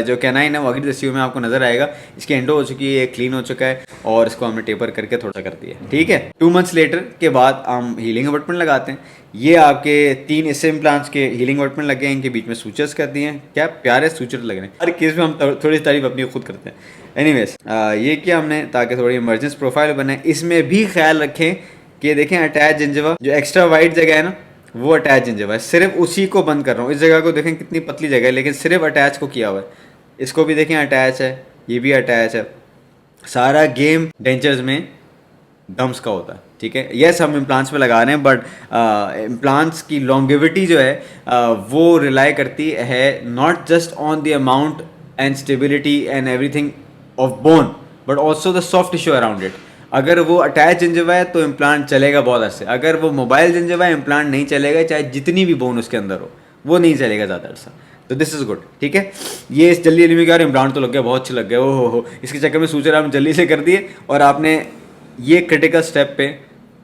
जो कैनाइन है वो अगली तस्वीर में आपको नजर आएगा। इसकी एंडो हो चुकी है, क्लीन हो चुका है और इसको हमने टेपर करके थोड़ा कर दिया, ठीक है। 2 months लेटर के बाद हम हीलिंग अबटमेंट लगाते हैं। ये आपके 3 इससे इम्प्लांट्स के हीलिंग अबटमेंट लगे हैं, इनके बीच में सूचर्स कर दिए हैं। क्या प्यारे सूचर लग रहे हैं, हर केस में हम थोड़ी तारीफ अपनी खुद करते हैं। एनीवेज ये किया हमने ताकि थोड़ी इमरजेंसी प्रोफाइल बने। इसमें भी ख्याल रखें कि देखें अटैच जिंजवा जो एक्स्ट्रा वाइड जगह है ना, वो अटैच जिंजवा है, सिर्फ उसी को बंद कर रहा हूँ। इस जगह को देखें कितनी पतली जगह है, लेकिन सिर्फ अटैच को किया हुआ है। इसको भी देखें अटैच है, ये भी अटैच है। सारा गेम डेंचर्स में गम्स का होता है, ठीक है। यस हम इम्प्लांट्स पे लगा रहे हैं, बट इम्प्लांट्स की लॉन्गेविटी जो है वो रिलाई करती है not just on the amount and stability and everything of bone, but also the soft tissue around it. अगर वो अटैच जिंजवा है तो इम्प्लांट चलेगा बहुत अरसे, अगर वो मोबाइल जिंजवा है इम्प्लांट नहीं चलेगा, चाहे जितनी भी बोन उसके अंदर हो, वो नहीं चलेगा ज़्यादा अरसा। तो दिस इज़ गुड, ठीक है। ये इस जल्दी जल्दी में क्या इम्प्लांट तो लग गया, बहुत अच्छे लग गए, ओ हो, इसके चक्कर में सूचर आप जल्दी से कर दिए और आपने ये क्रिटिकल स्टेप पे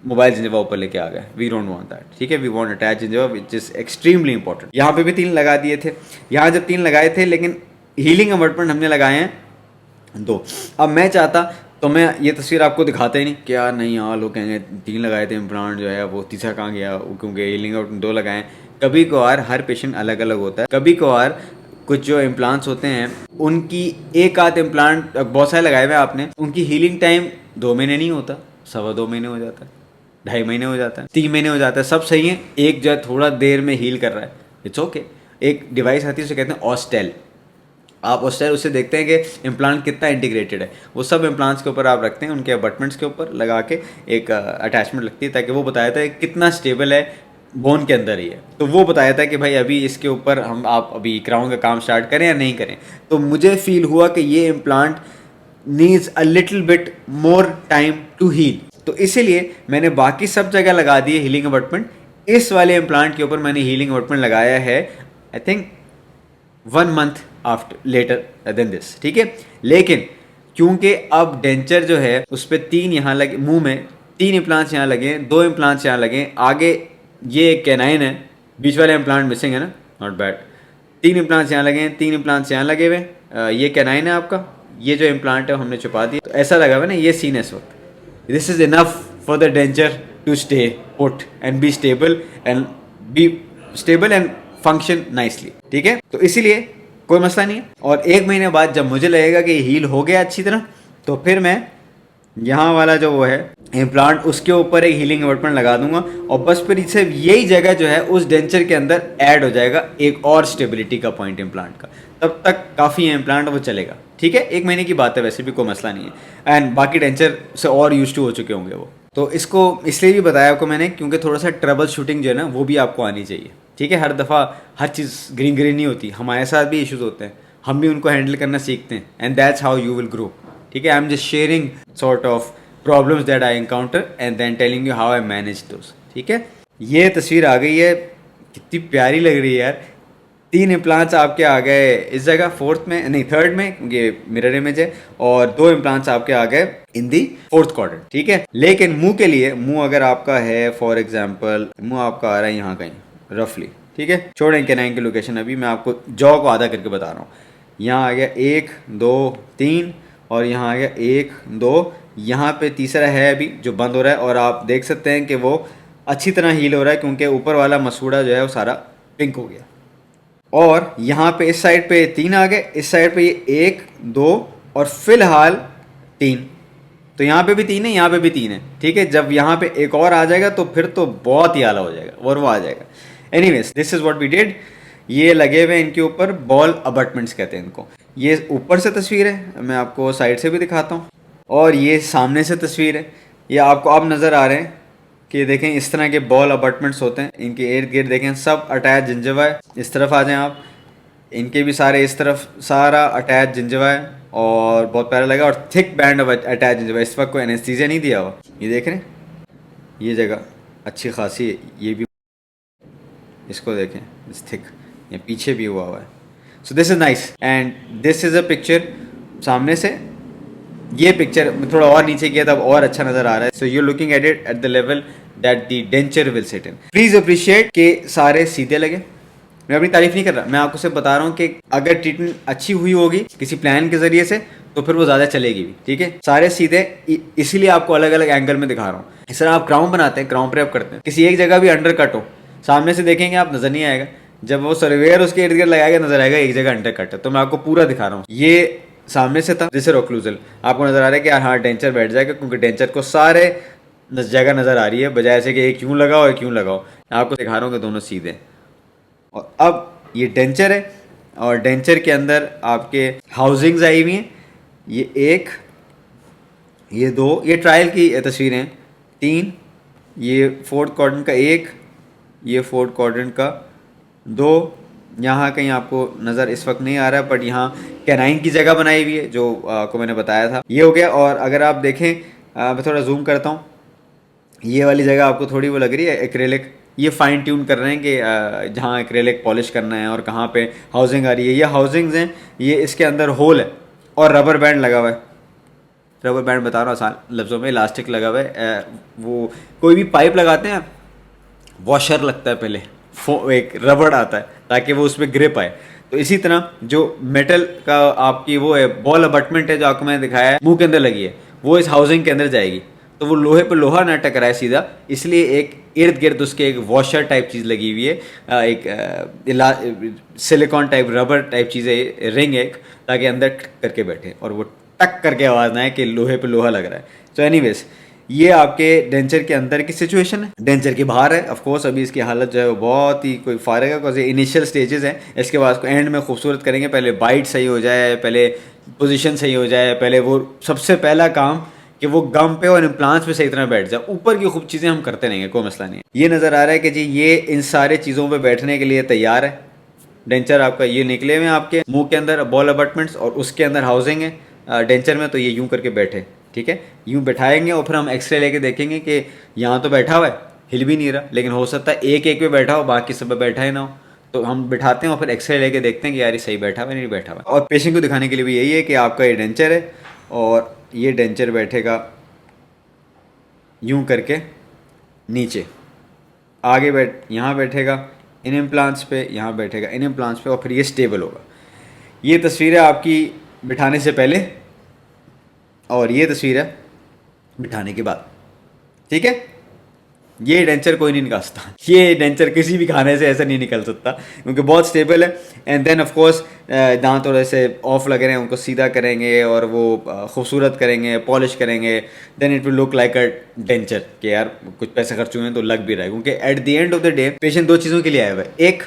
मोबाइल जिंजवा ऊपर लेके आ गए। वी डोंट वांट दैट, ठीक है। We want attach gingiva which is extremely important. यहाँ पे भी 3 लगा दिए थे, यहाँ जब 3 लगाए थे, लेकिन हीलिंग अबटमेंट हमने लगाए हैं 2। अब मैं चाहता तो मैं ये तस्वीर आपको दिखाता ही नहीं, क्या नहीं यार लोग कहेंगे 3 लगाए थे इम्प्लांट जो है वो तीसरा कहाँ गया, क्योंकि हीलिंग अबटमेंट 2 लगाए। कभी कभार हर पेशेंट अलग अलग होता है, कभी कभार कुछ जो इम्प्लांट्स होते हैं उनकी एक आध इम्प्लांट बहुत सारे लगाए हुए आपने, उनकी हीलिंग टाइम 2 महीने नहीं होता, 2.25 महीने हो जाता है, 2.5 महीने हो जाता है, 3 महीने हो जाता है, सब सही है। एक जो है थोड़ा देर में हील कर रहा है, इट्स ओके। एक डिवाइस आती है उसे कहते हैं ऑस्टेल। आप ऑस्टेल उससे देखते हैं कि इम्प्लांट कितना इंटीग्रेटेड है। वो सब इम्प्लांट्स के ऊपर आप रखते हैं, उनके अबटमेंट्स के ऊपर लगा के एक अटैचमेंट लगती है ताकि वो बताया था कितना स्टेबल है, बोन के अंदर ही है। तो वो बताया था कि भाई अभी इसके ऊपर आप अभी क्राउन का काम स्टार्ट करें या नहीं करें। तो मुझे फील हुआ कि ये implant needs a little bit more time to heal. तो इसीलिए मैंने बाकी सब जगह लगा दिए हीलिंग अबटमेंट, इस वाले इम्प्लांट के ऊपर मैंने हीलिंग अबटमेंट लगाया है I think 1 month after later then this, ठीक है। लेकिन क्योंकि अब डेंचर जो है उस पर 3 यहाँ लगे, मुंह में 3 इम्प्लांट्स यहाँ लगे, 2 इम्प्लांट्स यहाँ लगे, आगे ये एक कैनाइन है, बीच वाले इम्प्लांट मिसिंग है ना, नॉट बैड। 3 इम्प्लांट्स यहाँ लगे हैं, 3 इम्प्लांट्स यहाँ लगे हुए, ये कैनाइन है आपका, ये जो इम्प्लांट है हमने छुपा दिया। तो ऐसा लगा हुआ ना, ये सीन है इस वक्त। This is enough for the denture to stay put and be stable and function nicely, ठीक है। तो इसीलिए कोई मसला नहीं है। और 1 महीने बाद जब मुझे लगेगा कि हील हो गया अच्छी तरह, तो फिर मैं यहाँ वाला जो वो है इम्प्लांट, उसके ऊपर एक हीलिंग अबटमेंट लगा दूंगा, और बस फिर इससे यही जगह जो है उस डेंचर के अंदर ऐड हो जाएगा एक और स्टेबिलिटी का पॉइंट इम्प्लांट का। तब तक काफ़ी है इम्प्लांट, वो चलेगा, ठीक है। 1 महीने की बात है, वैसे भी कोई मसला नहीं है। एंड बाकी डेंचर से और यूज टू हो चुके होंगे वो। तो इसको इसलिए भी बताया आपको मैंने, क्योंकि थोड़ा सा ट्रबल शूटिंग जो है ना वो भी आपको आनी चाहिए, ठीक है। हर दफ़ा हर चीज़ ग्रीन ग्रीन नहीं होती, हमारे साथ भी इश्यूज होते हैं, हम भी उनको हैंडल करना सीखते हैं, and that's how you will grow, ठीक है। I am just sharing sort of problems that I encounter and then telling you how I manage those, ठीक है। ये तस्वीर आ गई है, कितनी प्यारी लग रही है यार। 3 इम्प्लांट्स आपके आ गए इस जगह, 4th में नहीं 3rd में, ये मिरर इमेज है, और 2 इम्प्लांट्स आपके आ गए इन दी 4th क्वाड्रेंट, ठीक है। लेकिन मुंह के लिए, मुंह अगर आपका है फॉर एग्जाम्पल, मुंह आपका आ रहा है यहाँ कहीं रफली, ठीक है। छोड़ें कैनाइन की लोकेशन, अभी मैं आपको जॉ को आधा करके बता रहा हूँ। यहाँ आ गया 1 2 3, और यहाँ आ गया 1 2, यहाँ पे तीसरा है अभी जो बंद हो रहा है, और आप देख सकते हैं कि वो अच्छी तरह हील हो रहा है, क्योंकि ऊपर वाला मसूड़ा जो है वो सारा पिंक हो गया। और यहाँ पे इस साइड पे 3 आ गए, इस साइड पे ये 1 2 और फिलहाल 3। तो यहाँ पे भी 3 है, यहाँ पे भी 3 है, ठीक है। जब यहाँ पे एक और आ जाएगा तो फिर तो बहुत ही आला हो जाएगा, और वो आ जाएगा। Anyways, this is what we did. ये लगे हुए इनके ऊपर बॉल अबटमेंट्स कहते हैं इनको। ये ऊपर से तस्वीर है, मैं आपको साइड से भी दिखाता हूँ, और ये सामने से तस्वीर है। ये आपको अब नज़र आ रहे हैं कि देखें इस तरह के बॉल अबटमेंट्स होते हैं, इनके इर्द गिर्द देखें सब अटैच जिंजवा है। इस तरफ आ जाएं आप, इनके भी सारे इस तरफ सारा अटैच जिंजवा है, और बहुत प्यारा लगा, और थिक बैंड ऑफ अटैच जिंजवा। इस वक्त कोई एनेस्थीसिया नहीं दिया हुआ, ये देख रहे हैं, ये जगह अच्छी खासी, ये भी इसको देखें, इस थिक, ये पीछे भी हुआ है। So this is nice, and this is a picture सामने से। ये पिक्चर थोड़ा और नीचे किया तब और अच्छा नजर आ रहा है। So you looking at it at the level that the denture will sit in. Please appreciate कि सारे सीधे लगे। मैं अपनी तारीफ नहीं कर रहा, मैं आपको सिर्फ बता रहा हूँ कि अगर ट्रीटमेंट अच्छी हुई होगी किसी प्लान के जरिए से, तो फिर वो ज़्यादा चलेगी भी, ठीक है। सारे सीधे, इसीलिए आपको अलग अलग एंगल में दिखा रहा हूँ। इस तरह आप क्राउन बनाते हैं, क्राउन प्रेप करते हैं, किसी एक जगह भी अंडर कट हो, सामने से देखेंगे आप नजर नहीं आएगा, जब वो सर्वेयर उसके इर्द गिर्द लगाएगा नजर आएगा एक जगह अंडर कट है। तो मैं आपको पूरा दिखा रहा हूँ। ये सामने से था, जैसे ओक्लूजल आपको नजर आ रहा है कि हाँ डेंचर बैठ जाएगा, क्योंकि डेंचर को सारे जगह नजर आ रही है, बजाय से कि एक यूं लगाओ एक यूं लगाओ। आपको दिखा रहा हूँ कि दोनों सीधे। और अब ये डेंचर है, और डेंचर के अंदर आपके हाउसिंग्स आई हुई हैं, ये 1 ये 2, ये ट्रायल की तस्वीरें हैं, 3, ये 4th क्वाड्रेंट का 1, ये 4th क्वाड्रेंट का 2, यहाँ कहीं आपको नज़र इस वक्त नहीं आ रहा है, बट यहाँ कैनाइन की जगह बनाई हुई है जो आपको मैंने बताया था। ये हो गया। और अगर आप देखें, मैं थोड़ा जूम करता हूँ, ये वाली जगह आपको थोड़ी वो लग रही है एक्रेलिक, ये फाइन ट्यून कर रहे हैं कि जहाँ एक्रेलिक पॉलिश करना है और कहाँ पे हाउसिंग आ रही है। ये हाउसिंग्स हैं, ये इसके अंदर होल है, और रबर बैंड लगा हुआ है। रबर बैंड बता रहा हूँ आसान लफ्ज़ों में, इलास्टिक लगा हुआ है। वो कोई भी पाइप लगाते हैं, वॉशर लगता है पहले, एक रबड़ आता है ताकि वो उसमें ग्रिप आए। तो इसी तरह जो मेटल का आपकी वो है बॉल अबटमेंट है जो आपको मैंने दिखाया है, मुंह के अंदर लगी है, वो इस हाउसिंग के अंदर जाएगी, तो वो लोहे पे लोहा ना टकराए सीधा, इसलिए एक इर्द गिर्द उसके एक वॉशर टाइप चीज़ लगी हुई है, एक सिलिकॉन टाइप रबर टाइप चीज़ है, रिंग एक, ताकि अंदर करके बैठे और वो टक करके आवाज़ ना आए कि लोहे पे लोहा लग रहा है। तो एनीवेज, ये आपके डेंचर के अंदर की सिचुएशन है। डेंचर के बाहर है ऑफ कोर्स अभी इसकी हालत जो है वो बहुत ही कोई फारग है, बिकॉज ये इनिशियल स्टेजेस हैं। इसके बाद इसको एंड में खूबसूरत करेंगे, पहले बाइट सही हो जाए, पहले पोजीशन सही हो जाए, पहले वो सबसे पहला काम कि वो गम पे और इम्प्लांट्स पे सही तरह बैठ जाए। ऊपर की खूब चीज़ें हम करते रहेंगे, कोई मसला नहीं है। ये नज़र आ रहा है कि जी ये इन सारे चीज़ों पे बैठने के लिए तैयार है। डेंचर आपका ये निकले हुए हैं आपके मुंह के अंदर बॉल अबटमेंट्स, और उसके अंदर हाउसिंग है, डेंचर में, तो ये यूं करके बैठे, ठीक है, यूं बैठाएंगे और फिर हम एक्सरे लेके देखेंगे कि यहाँ तो बैठा हुआ है, हिल भी नहीं रहा, लेकिन हो सकता है एक एक पे बैठा हो, बाकी सब पे बैठा ही ना हो। तो हम बिठाते हैं और फिर एक्सरे लेके देखते हैं कि यार ये सही बैठा हुआ है नहीं बैठा हुआ। और पेशेंट को दिखाने के लिए भी यही है कि आपका ये डेंचर है और ये डेंचर बैठेगा यूं करके नीचे, आगे यहाँ बैठेगा इन इम्प्लांट्स पे, यहाँ बैठेगा इन इम्प्लांट्स पे, और फिर ये स्टेबल होगा। ये तस्वीर है आपकी बिठाने से पहले और ये तस्वीर है बिठाने के बाद, ठीक है। ये डेंचर कोई नहीं निकाल सकता, ये डेंचर किसी भी खाने से ऐसा नहीं निकल सकता क्योंकि बहुत स्टेबल है। एंड देन ऑफ कोर्स दांत थोड़े से ऑफ लग रहे हैं, उनको सीधा करेंगे और वो खूबसूरत करेंगे, पॉलिश करेंगे, then it will look like a denture कि यार कुछ पैसे खर्च हुए हैं तो लग भी रहा है। क्योंकि at the end of the day patient दो चीज़ों के लिए आया हुआ है, एक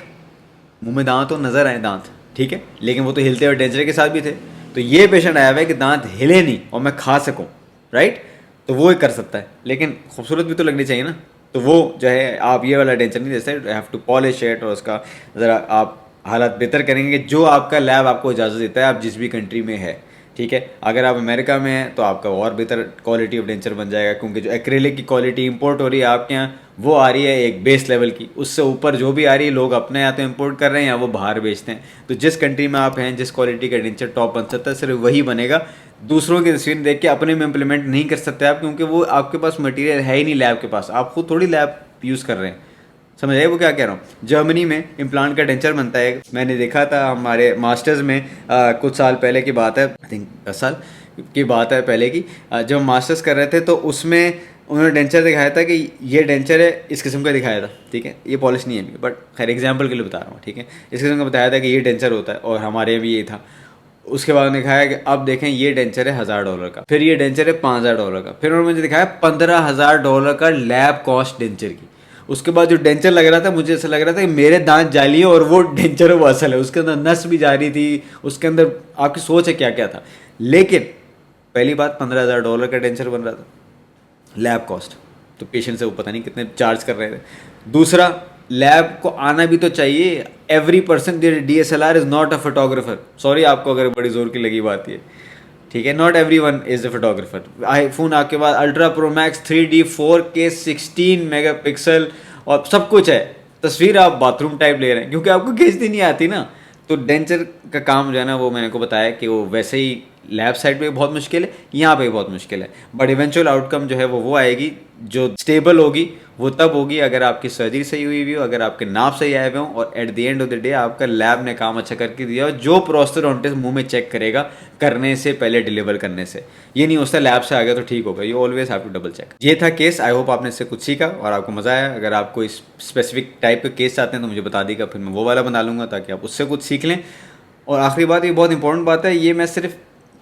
मुंह में दांत हो, नजर आए दांत, ठीक है, लेकिन वो तो हिलते हुए डेंचर के साथ भी थे। तो ये पेशेंट आया हुआ है कि दांत हिले नहीं और मैं खा सकूं, राइट, तो वो कर सकता है, लेकिन खूबसूरत भी तो लगनी चाहिए ना। तो वो जो है आप ये वाला टेंशन नहीं दे सकते, हैव टू पॉलिश इट, और उसका ज़रा आप हालात बेहतर करेंगे जो आपका लैब आपको इजाज़त देता है, आप जिस भी कंट्री में है, ठीक है। अगर आप अमेरिका में हैं तो आपका और बेहतर क्वालिटी ऑफ डेंचर बन जाएगा, क्योंकि जो एक्रेलिक की क्वालिटी इंपोर्ट हो रही है आपके यहाँ वो आ रही है एक बेस लेवल की, उससे ऊपर जो भी आ रही है लोग अपने यहाँ तो इंपोर्ट कर रहे हैं या वो बाहर बेचते हैं। तो जिस कंट्री में आप हैं, जिस क्वालिटी का डेंचर टॉप बन सकता है, सिर्फ वही बनेगा। दूसरों की तस्वीर देख के अपने में इम्प्लीमेंट नहीं कर सकते आप, क्योंकि वो आपके पास मटेरियल है ही नहीं लैब के पास, आप खुद थोड़ी लैब यूज़ कर रहे हैं। समझ आए वो क्या कह रहा हूँ। जर्मनी में इम्प्लांट का डेंचर बनता है, मैंने देखा था हमारे मास्टर्स में कुछ साल पहले की बात है, आई थिंक 10 साल की बात है पहले की, जब हम मास्टर्स कर रहे थे तो उसमें उन्होंने डेंचर दिखाया था कि ये डेंचर है, इस किस्म का दिखाया था, ठीक है, ये पॉलिश नहीं है अभी, बट खैर एग्जाम्पल के लिए बता रहा हूँ, ठीक है, इस किस्म का बताया था कि ये डेंचर होता है और हमारे भी ये था। उसके बाद उन्होंने दिखाया कि अब देखें ये डेंचर है $1000 का, फिर ये डेंचर है $5000 का, फिर उन्होंने मुझे दिखाया $15000 का लैब कॉस्ट डेंचर की। उसके बाद जो डेंचर लग रहा था मुझे ऐसा लग रहा था कि मेरे दांत जाली है और वो डेंचर है वो असल है, उसके अंदर नस भी जा रही थी, उसके अंदर आपकी सोच है क्या क्या था। लेकिन पहली बात $15000 का डेंचर बन रहा था लैब कॉस्ट, तो पेशेंट से वो पता नहीं कितने चार्ज कर रहे थे। दूसरा, लैब को आना भी तो चाहिए, every person DSLR is not a photographer, sorry आपको अगर बड़ी जोर की लगी बात ये, ठीक है, not every one is a photographer. IPhone आपके पास ultra pro max 3D 4K 16 megapixel और सब कुछ है, तस्वीर आप बाथरूम टाइप ले रहे हैं क्योंकि आपको खींचती नहीं आती ना। तो डेंचर का काम जो है ना वो मैंने को बताया कि वो वैसे ही लैब साइड पे बहुत मुश्किल है, यहाँ पे बहुत मुश्किल है, बट इवेंचुअल आउटकम जो है वो आएगी जो स्टेबल होगी, वो तब होगी अगर आपकी सर्जरी सही हुई भी हो, अगर आपके नाप सही आए हुए हों और at the end of the day आपका लैब ने काम अच्छा करके दिया हो, जो प्रोस्थेडोंटिस्ट मुंह में चेक करेगा करने से पहले, डिलीवर करने से। ये नहीं होता लैब से आ गया तो ठीक होगा, you always have to double check. ये था केस, आई होप आपने इससे कुछ सीखा और आपको मजा आया। अगर आप कोई स्पेसिफिक टाइप का केस चाहते हैं तो मुझे बता देगा, फिर मैं वो वाला बना लूँगा ताकि आप उससे कुछ सीख लें। और आखिरी बात, ये बहुत इंपॉर्टेंट बात है, ये मैं सिर्फ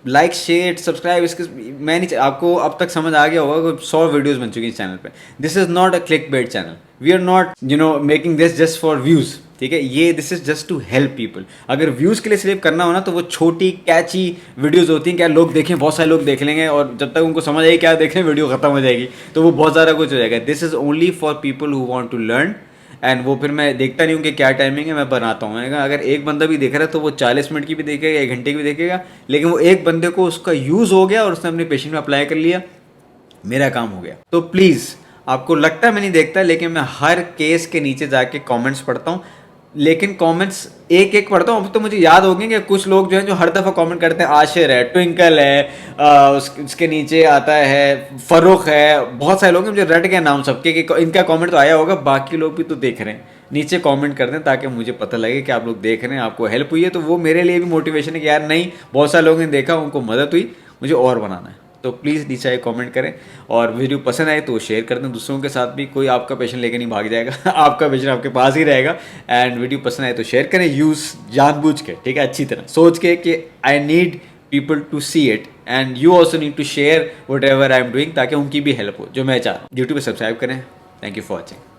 लाइक शेयर सब्सक्राइब इसके मैं नहीं, आपको अब तक समझ आ गया होगा कि 100 वीडियोस बन चुकी हैं इस चैनल पे। This is not a click bait channel, we are not making this just for views, ठीक है, ये this is just to help people. अगर व्यूज़ के लिए सिर्फ करना हो ना तो वो छोटी कैची वीडियोज़ होती हैं, क्या लोग देखें, बहुत सारे लोग देख लेंगे और जब तक उनको समझ आएगी क्या देखें वीडियो खत्म हो जाएगी, तो वो बहुत ज़्यादा कुछ हो जाएगा। This is only for people who want to learn, and वो फिर मैं देखता नहीं हूँ कि क्या टाइमिंग है, मैं बनाता हूँ। मैंने कहा अगर एक बंदा भी देख रहा है तो वो 40 मिनट की भी देखेगा, 1 घंटे की भी देखेगा, लेकिन वो एक बंदे को उसका यूज़ हो गया और उसने अपने पेशेंट में अप्लाई कर लिया, मेरा काम हो गया। तो प्लीज़, आपको लगता है मैं नहीं देखता, लेकिन मैं हर केस के नीचे जाके कमेंट्स पढ़ता हूँ, लेकिन कमेंट्स एक एक पढ़ता हूँ। अब तो मुझे याद हो गया कि कुछ लोग जो हैं जो हर दफ़ा कमेंट करते हैं, आशिर है, ट्विंकल है, उसके नीचे आता है फरुख है, बहुत सारे लोग हैं, मुझे रट गया नाम सबके कि इनका कमेंट तो आया होगा, बाकी लोग भी तो देख रहे हैं, नीचे कमेंट कर दें ताकि मुझे पता लगे कि आप लोग देख रहे हैं, आपको हेल्प हुई है। तो वो मेरे लिए भी मोटिवेशन है कि यार नहीं, बहुत सारे लोगों ने देखा, उनको मदद हुई, मुझे और बनाना है। तो प्लीज़ नीचे कमेंट करें, और वीडियो पसंद आए तो शेयर कर दें दूसरों के साथ भी, कोई आपका पेशेंट लेके नहीं भाग जाएगा आपका पेशेंट आपके पास ही रहेगा। एंड वीडियो पसंद आए तो शेयर करें, यूज़ जानबूझ के, ठीक है, अच्छी तरह सोच के कि I need people to see it and you also need to share whatever I am doing, ताकि उनकी भी हेल्प हो जो मैं चाह रहा हूँ। यूट्यूब पर सब्सक्राइब करें। Thank you for watching.